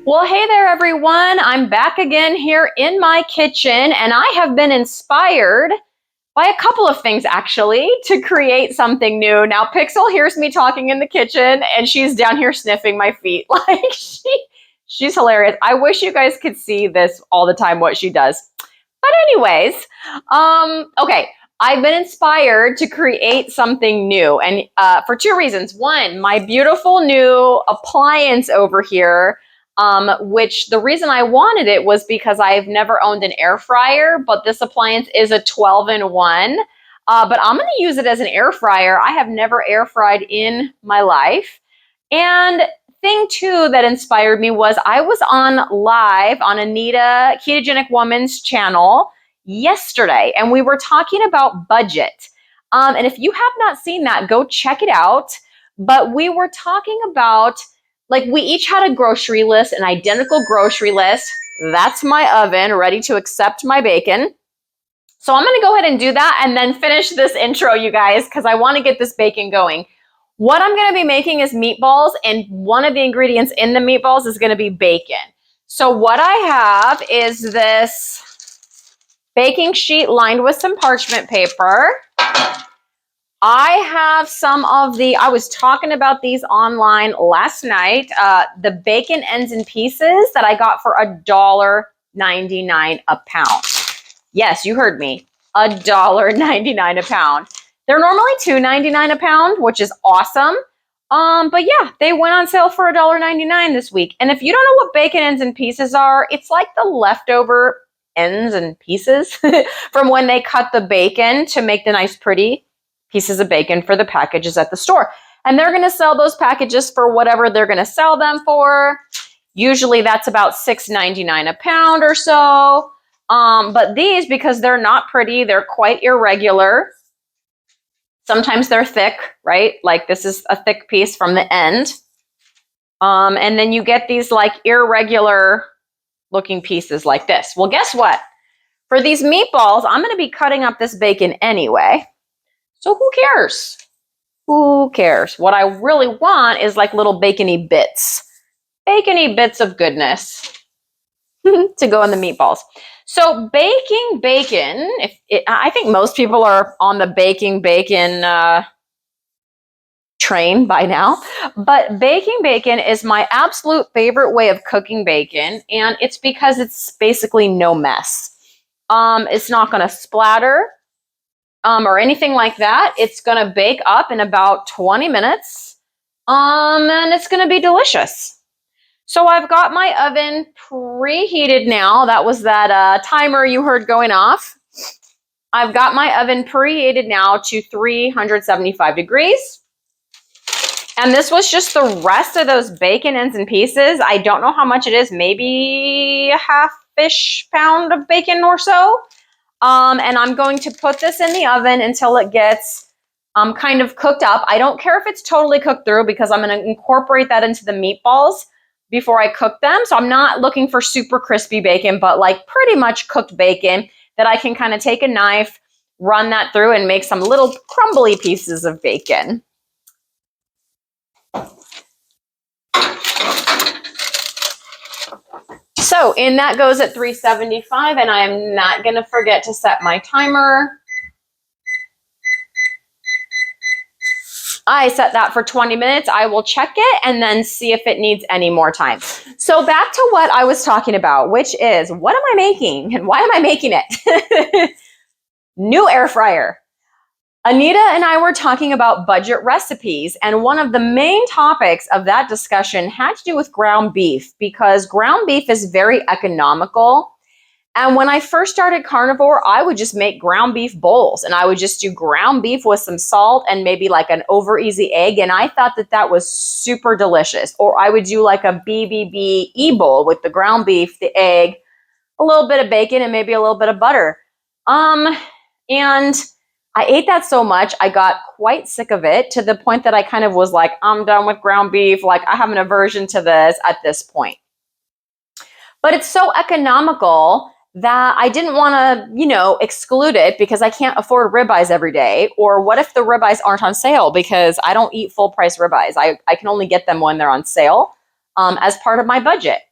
Well, hey there, everyone. I'm back again here in my kitchen, and I have been inspired by a couple of things actually to create something new. Now, Pixel hears me talking in the kitchen, and she's down here sniffing my feet. Like she's hilarious. I wish you guys could see this all the time, what she does. But anyways, okay. I've been inspired to create something new, and for two reasons. One, my beautiful new appliance over here, which the reason I wanted it was because I've never owned an air fryer, but this appliance is a 12-in-1. But I'm going to use it as an air fryer. I have never air fried in my life. And thing two that inspired me was I was on live on Anita Ketogenic Woman's channel yesterday, and we were talking about budget. And if you have not seen that, go check it out. But we were talking about, like, we each had a grocery list, an identical grocery list. That's my oven ready to accept my bacon. So I'm going to go ahead and do that and then finish this intro, you guys, because I want to get this bacon going. What I'm going to be making is meatballs, and one of the ingredients in the meatballs is going to be bacon. So what I have is this baking sheet lined with some parchment paper. I have some of I was talking about these online last night, the bacon ends and pieces that I got for $1.99 a pound. Yes, you heard me, $1.99 a pound. They're normally $2.99 a pound, which is awesome. But yeah, they went on sale for $1.99 this week. And if you don't know what bacon ends and pieces are, it's like the leftover ends and pieces from when they cut the bacon to make the nice pretty pieces of bacon for the packages at the store. And they're going to sell those packages for whatever they're going to sell them for. Usually that's about $6.99 a pound or so. But these, because they're not pretty, they're quite irregular. Sometimes they're thick, right? Like this is a thick piece from the end. And then you get these like irregular looking pieces like this. Well, guess what? For these meatballs, I'm going to be cutting up this bacon anyway. So who cares? Who cares? What I really want is like little bacony bits of goodness to go in the meatballs. So baking bacon, I think most people are on the baking bacon train by now, but baking bacon is my absolute favorite way of cooking bacon, and it's because it's basically no mess. It's not going to splatter or anything like that. It's going to bake up in about 20 minutes, and it's going to be delicious. So I've got my oven preheated now. That was that timer you heard going off. I've got my oven preheated now to 375 degrees. And this was just the rest of those bacon ends and pieces. I don't know how much it is, maybe a half-ish pound of bacon or so. And I'm going to put this in the oven until it gets kind of cooked up. I don't care if it's totally cooked through because I'm going to incorporate that into the meatballs before I cook them. So I'm not looking for super crispy bacon, but like pretty much cooked bacon that I can kind of take a knife, run that through, and make some little crumbly pieces of bacon. So in that goes at 375, and I'm not going to forget to set my timer. I set that for 20 minutes. I will check it and then see if it needs any more time. So back to what I was talking about, which is, what am I making and why am I making it? New air fryer. Anita and I were talking about budget recipes, and one of the main topics of that discussion had to do with ground beef, because ground beef is very economical. And when I first started carnivore, I would just make ground beef bowls, and I would just do ground beef with some salt and maybe like an over easy egg. And I thought that that was super delicious. Or I would do like a BBB bowl with the ground beef, the egg, a little bit of bacon, and maybe a little bit of butter. And I ate that so much, I got quite sick of it, to the point that I kind of was like, I'm done with ground beef. Like, I have an aversion to this at this point. But it's so economical that I didn't want to, exclude it, because I can't afford ribeyes every day. Or what if the ribeyes aren't on sale? Because I don't eat full price ribeyes. I can only get them when they're on sale as part of my budget.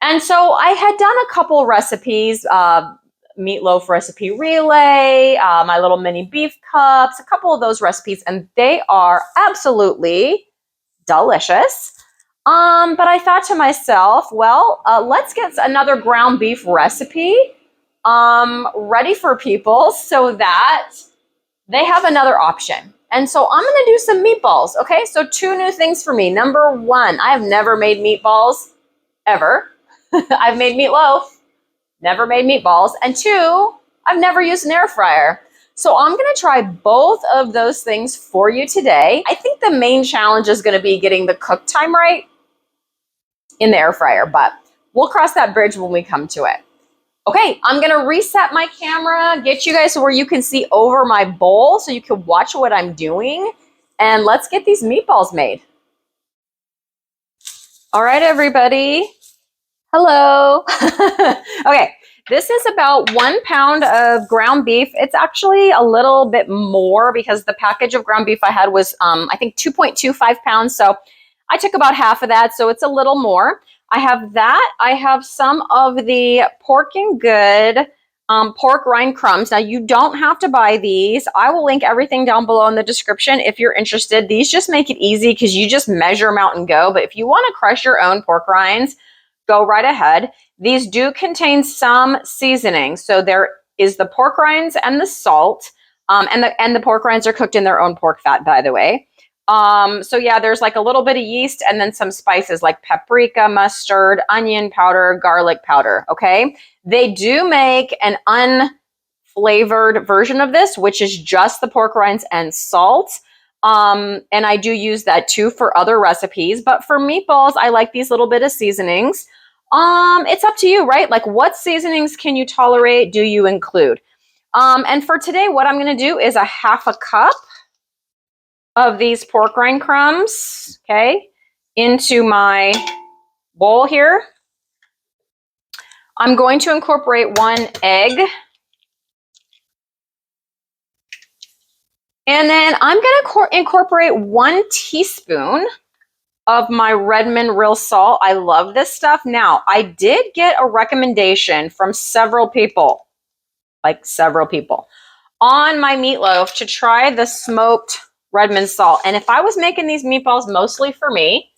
And so I had done a couple recipes, meatloaf recipe relay, my little mini beef cups, a couple of those recipes, and they are absolutely delicious. But I thought to myself, well, let's get another ground beef recipe ready for people so that they have another option. And so I'm going to do some meatballs. Okay, so 2 new things for me. Number 1, I have never made meatballs ever. I've made meatloaf, never made meatballs. And 2, I've never used an air fryer. So I'm going to try both of those things for you today. I think the main challenge is going to be getting the cook time right in the air fryer, but we'll cross that bridge when we come to it. Okay, I'm going to reset my camera, get you guys to where you can see over my bowl so you can watch what I'm doing, and let's get these meatballs made. All right, everybody. Hello. Okay, this is about 1 pound of ground beef. It's actually a little bit more because the package of ground beef I had was, I think, 2.25 pounds. So I took about half of that, so it's a little more. I have that. I have some of the Pork and Good pork rind crumbs. Now, you don't have to buy these. I will link everything down below in the description if you're interested. These just make it easy because you just measure them out and go. But if you want to crush your own pork rinds, go right ahead. These do contain some seasoning. So there is the pork rinds and the salt. And the pork rinds are cooked in their own pork fat, by the way. So yeah, there's like a little bit of yeast and then some spices like paprika, mustard, onion powder, garlic powder. Okay. They do make an unflavored version of this, which is just the pork rinds and salt. And I do use that too for other recipes, but for meatballs, I like these little bit of seasonings. It's up to you, right? Like, what seasonings can you tolerate? Do you include? And for today, what I'm going to do is a half a cup of these pork rind crumbs, okay, into my bowl here. I'm going to incorporate 1 egg. And then I'm going to incorporate 1 teaspoon of my Redmond real salt. I love this stuff. Now, I did get a recommendation from several people, on my meatloaf to try the smoked Redmond salt. And if I was making these meatballs mostly for me,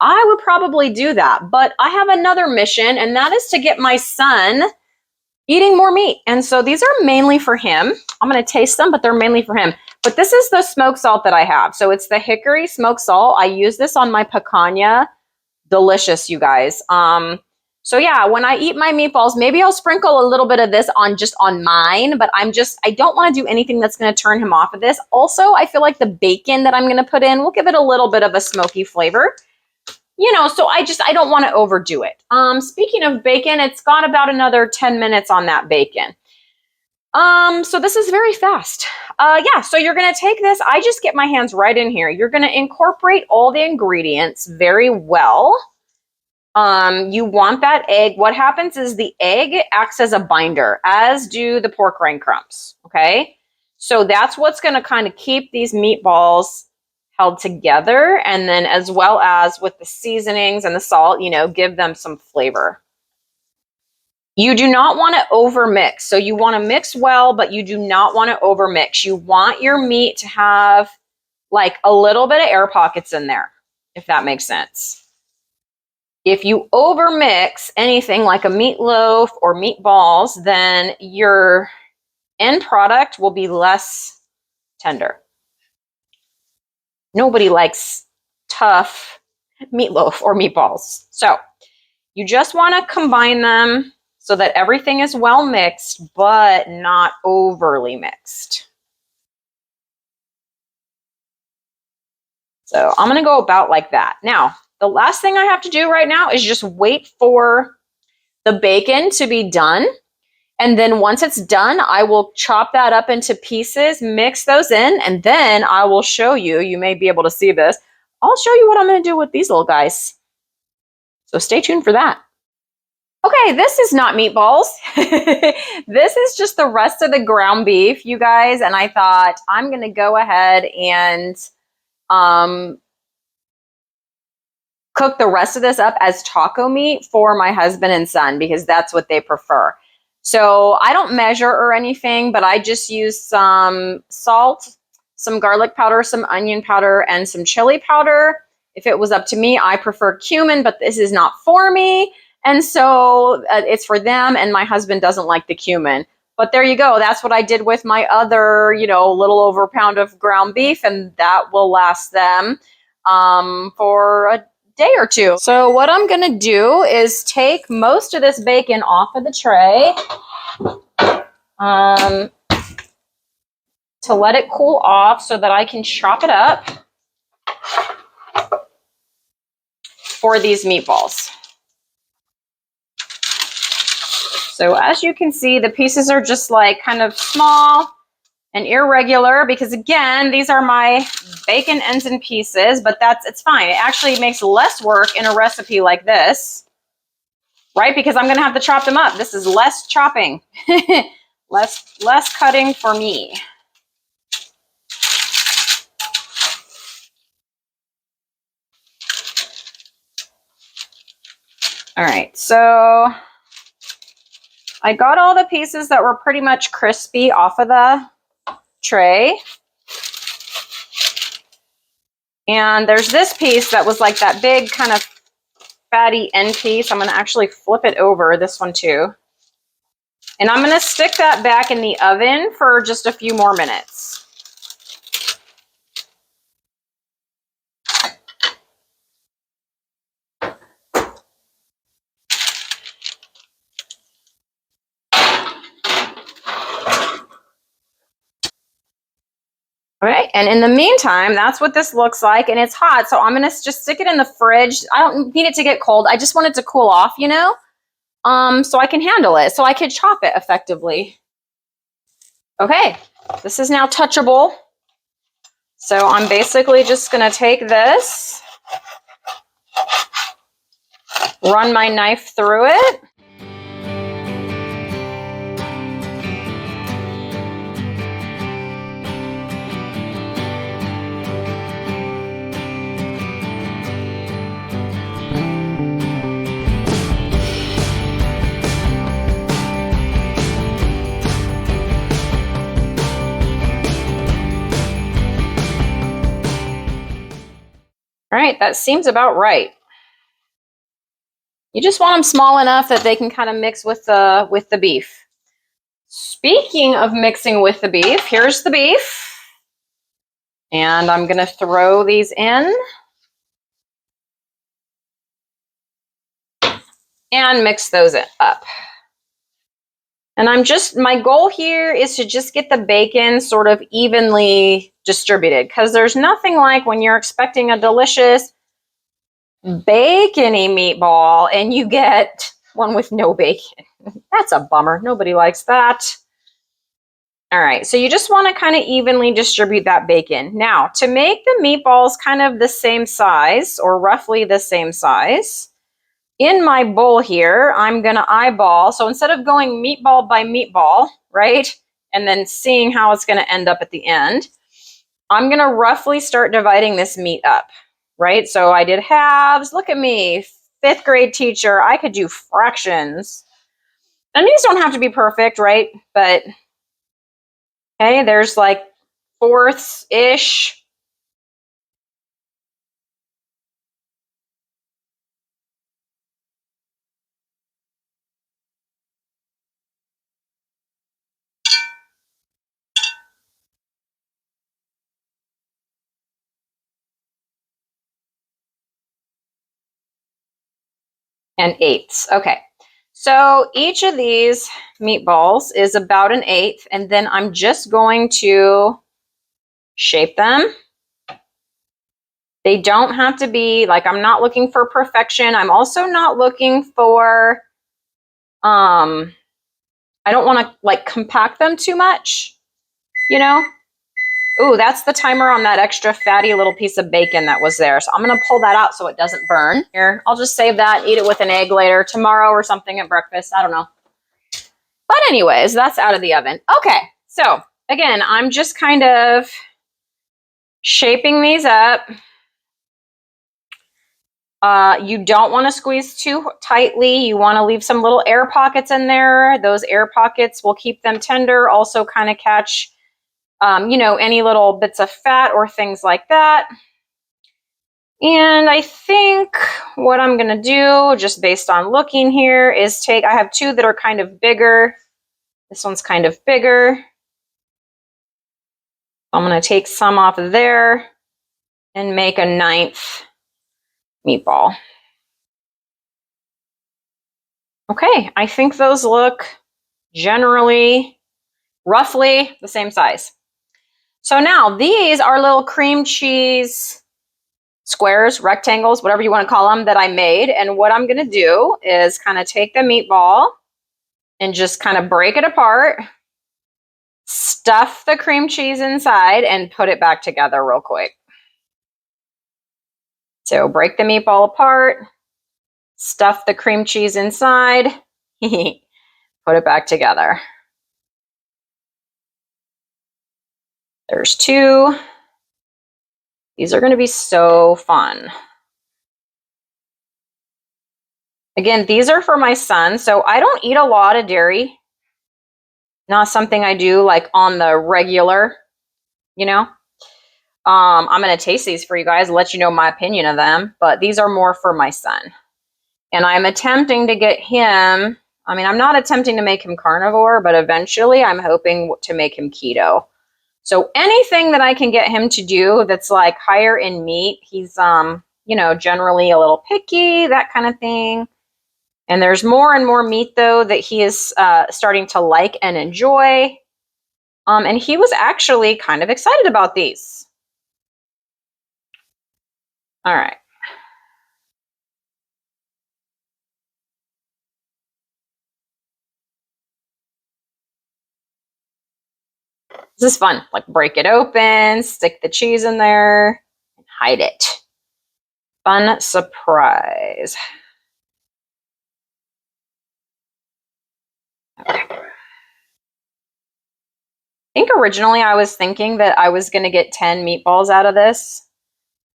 I would probably do that. But I have another mission, and that is to get my son eating more meat. And so these are mainly for him. I'm going to taste them, but they're mainly for him. But this is the smoked salt that I have. So it's the hickory smoked salt. I use this on my picanha. Delicious, you guys. So yeah, when I eat my meatballs, maybe I'll sprinkle a little bit of this on mine, but I don't want to do anything that's going to turn him off of this. Also, I feel like the bacon that I'm going to put in will give it a little bit of a smoky flavor. You know, so I don't want to overdo it. Speaking of bacon, it's got about another 10 minutes on that bacon. So this is very fast. Yeah, so you're going to take this. I just get my hands right in here. You're going to incorporate all the ingredients very well. You want that egg. What happens is the egg acts as a binder, as do the pork rind crumbs. Okay. So that's what's going to kind of keep these meatballs held together. And then as well as with the seasonings and the salt, you know, give them some flavor. You do not want to overmix. So you want to mix well, but you do not want to overmix. You want your meat to have like a little bit of air pockets in there, if that makes sense. If you overmix anything like a meatloaf or meatballs, then your end product will be less tender. Nobody likes tough meatloaf or meatballs. So you just want to combine them so that everything is well mixed, but not overly mixed. So I'm going to go about like that. Now, the last thing I have to do right now is just wait for the bacon to be done. And then once it's done, I will chop that up into pieces, mix those in, and then I will show you, you may be able to see this, I'll show you what I'm going to do with these little guys. So stay tuned for that. Okay, this is not meatballs. This is just the rest of the ground beef, you guys. And I thought I'm going to go ahead and cook the rest of this up as taco meat for my husband and son because that's what they prefer. So I don't measure or anything, but I just use some salt, some garlic powder, some onion powder, and some chili powder. If it was up to me, I prefer cumin, but this is not for me. And so it's for them, and my husband doesn't like the cumin. But there you go. That's what I did with my other, little over a pound of ground beef, and that will last them for a day or two. So what I'm going to do is take most of this bacon off of the tray to let it cool off so that I can chop it up for these meatballs. So as you can see, the pieces are just like kind of small and irregular because, again, these are my bacon ends and pieces, but it's fine. It actually makes less work in a recipe like this, right? Because I'm going to have to chop them up. This is less chopping, less cutting for me. All right, so I got all the pieces that were pretty much crispy off of the tray. And there's this piece that was like that big kind of fatty end piece. I'm going to actually flip it over, this one too. And I'm going to stick that back in the oven for just a few more minutes. All right, and in the meantime, that's what this looks like, and it's hot, so I'm going to just stick it in the fridge. I don't need it to get cold. I just want it to cool off, so I can handle it, so I can chop it effectively. Okay, this is now touchable. So I'm basically just going to take this, run my knife through it. All right, that seems about right. You just want them small enough that they can kind of mix with the beef. Speaking of mixing with the beef, here's the beef. And I'm going to throw these in and mix those up. And my goal here is to just get the bacon sort of evenly distributed, because there's nothing like when you're expecting a delicious bacony meatball and you get one with no bacon. That's a bummer. Nobody likes that. All right, so you just want to kind of evenly distribute that bacon. Now, to make the meatballs kind of the same size, or roughly the same size, in my bowl here, I'm going to eyeball. So instead of going meatball by meatball, right, and then seeing how it's going to end up at the end, I'm going to roughly start dividing this meat up, right? So I did halves. Look at me, 5th grade teacher. I could do fractions. And these don't have to be perfect, right? But, okay, there's like fourths-ish. And eighths. Okay. So each of these meatballs is about an eighth, and then I'm just going to shape them. They don't have to be, like, I'm not looking for perfection. I'm also not looking for, I don't want to, like, compact them too much, Ooh, that's the timer on that extra fatty little piece of bacon that was there. So I'm going to pull that out so it doesn't burn. Here, I'll just save that, eat it with an egg later, tomorrow or something at breakfast. I don't know. But anyways, that's out of the oven. Okay, so again, I'm just kind of shaping these up. You don't want to squeeze too tightly. You want to leave some little air pockets in there. Those air pockets will keep them tender, also kind of catch, any little bits of fat or things like that. And I think what I'm going to do, just based on looking here, is I have two that are kind of bigger. This one's kind of bigger. I'm going to take some off of there and make a 9th meatball. Okay, I think those look generally, roughly the same size. So now these are little cream cheese squares, rectangles, whatever you want to call them, that I made. And what I'm going to do is kind of take the meatball and just kind of break it apart, stuff the cream cheese inside, and put it back together real quick. So break the meatball apart, stuff the cream cheese inside, put it back together. There's 2. These are going to be so fun. Again, these are for my son, so I don't eat a lot of dairy. Not something I do like on the regular, I'm going to taste these for you guys, let you know my opinion of them, but these are more for my son. And I'm attempting to get him, I'm not attempting to make him carnivore, but eventually I'm hoping to make him keto. So anything that I can get him to do that's like higher in meat, he's, generally a little picky, that kind of thing. And there's more and more meat, though, that he is starting to like and enjoy. And he was actually kind of excited about these. All right. This is fun. Like, break it open, stick the cheese in there, and hide it. Fun surprise. Okay. I think originally I was thinking that I was going to get 10 meatballs out of this.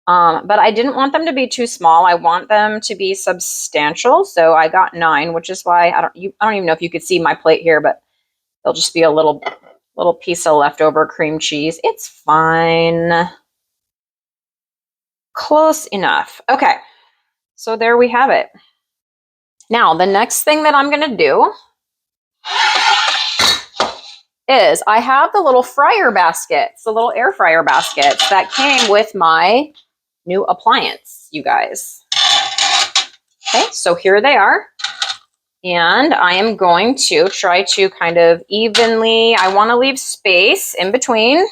But I didn't want them to be too small. I want them to be substantial. So I got 9, which is why I don't even know if you could see my plate here, but there'll just be a little piece of leftover cream cheese. It's fine. Close enough. Okay. So there we have it. Now, the next thing that I'm going to do is I have the little fryer baskets, the little air fryer baskets that came with my new appliance, you guys. Okay, so here they are. And I am going to try to kind of evenly, I want to leave space in between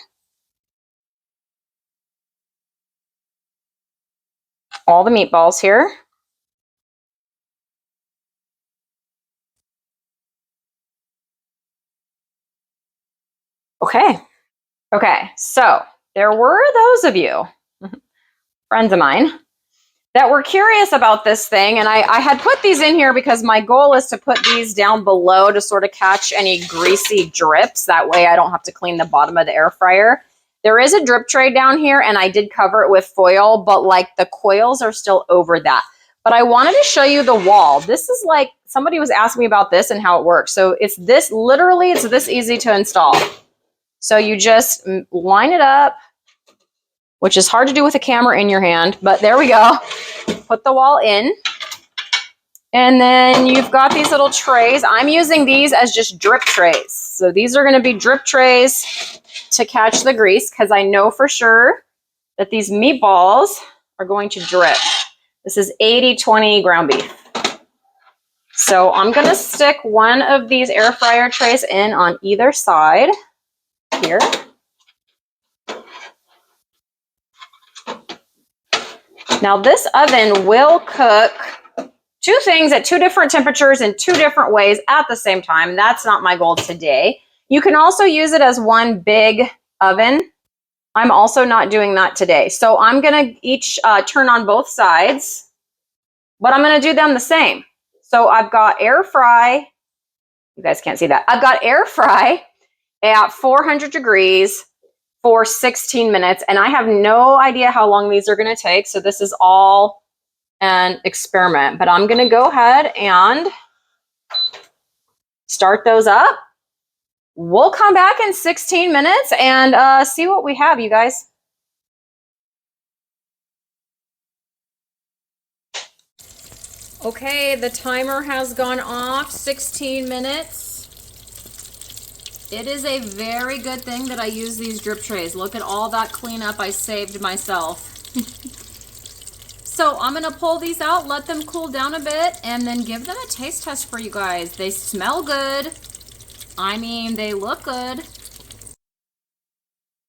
all the meatballs here. Okay, so there were those of you, friends of mine, that were curious about this thing. And I had put these in here because my goal is to put these down below to sort of catch any greasy drips. That way I don't have to clean the bottom of the air fryer. There is a drip tray down here, and I did cover it with foil, but like the coils are still over that. But I wanted to show you the wall. This is like, somebody was asking me about this and how it works. So it's this easy to install. So you just line it up, which is hard to do with a camera in your hand, but there we go. Put the wall in. And then you've got these little trays. I'm using these as just drip trays. So these are going to be drip trays to catch the grease, because I know for sure that these meatballs are going to drip. This is 80-20 ground beef. So I'm going to stick one of these air fryer trays in on either side here. Now this oven will cook 2 things at 2 different temperatures in 2 different ways at the same time. That's not my goal today. You can also use it as one big oven. I'm also not doing that today. So I'm going to each turn on both sides, but I'm going to do them the same. So I've got air fry. You guys can't see that. I've got air fry at 400 degrees for 16 minutes. And I have no idea how long these are going to take. So this is all and experiment. But I'm gonna go ahead and start those up. We'll come back in 16 minutes and see what we have, you guys. Okay, the timer has gone off, 16 minutes. It is a very good thing that I use these drip trays. Look at all that cleanup I saved myself. So I'm gonna pull these out, let them cool down a bit, and then give them a taste test for you guys. They smell good. I mean, they look good.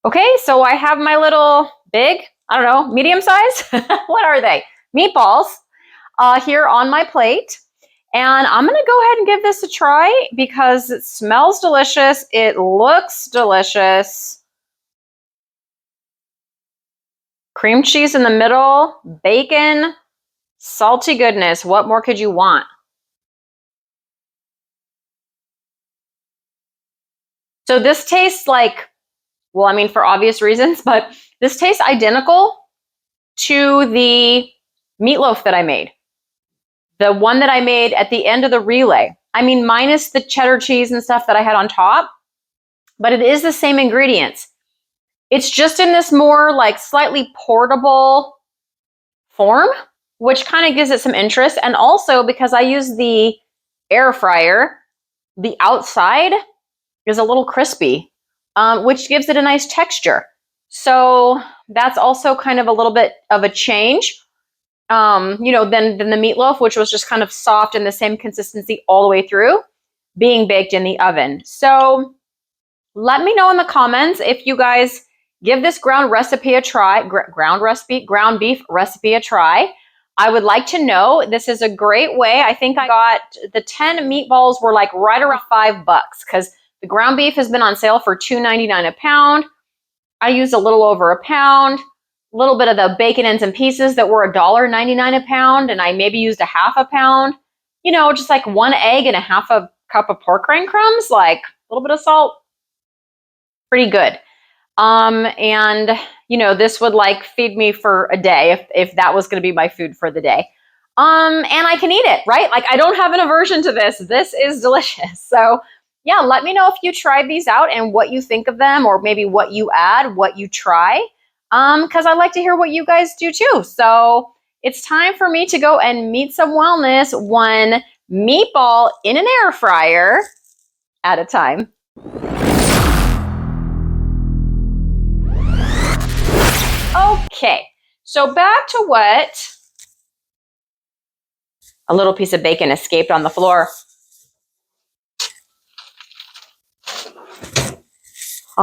Okay, so I have my little big, I don't know, medium size? What are they? Meatballs here on my plate. And I'm gonna go ahead and give this a try because it smells delicious. It looks delicious. Cream cheese in the middle, bacon, salty goodness. What more could you want? So this tastes like, well, I mean, for obvious reasons, but this tastes identical to the meatloaf that I made. The one that I made at the end of the relay. I mean, minus the cheddar cheese and stuff that I had on top, but it is the same ingredients. It's just in this more like slightly portable form, which kind of gives it some interest. And also because I use the air fryer, the outside is a little crispy, which gives it a nice texture. So that's also kind of a little bit of a change. Than the meatloaf, which was just kind of soft and the same consistency all the way through, being baked in the oven. So let me know in the comments if you guys give this ground recipe a try, ground beef recipe a try. I would like to know. This is a great way. I think I got the 10 meatballs were like right around $5 because the ground beef has been on sale for $2.99 a pound. I used a little over a pound. A little bit of the bacon ends and pieces that were $1.99 a pound, and I maybe used a half a pound. You know, just like one egg and a half a cup of pork rind crumbs, like a little bit of salt. Pretty good. This would like feed me for a day if that was going to be my food for the day. And I can eat it, right? Like I don't have an aversion to this. This is delicious. So yeah, let me know if you tried these out and what you think of them, or maybe what you add, what you try. Because I'd like to hear what you guys do too. So it's time for me to go and meet some wellness, one meatball in an air fryer at a time. Okay, so back to what a little piece of bacon escaped on the floor.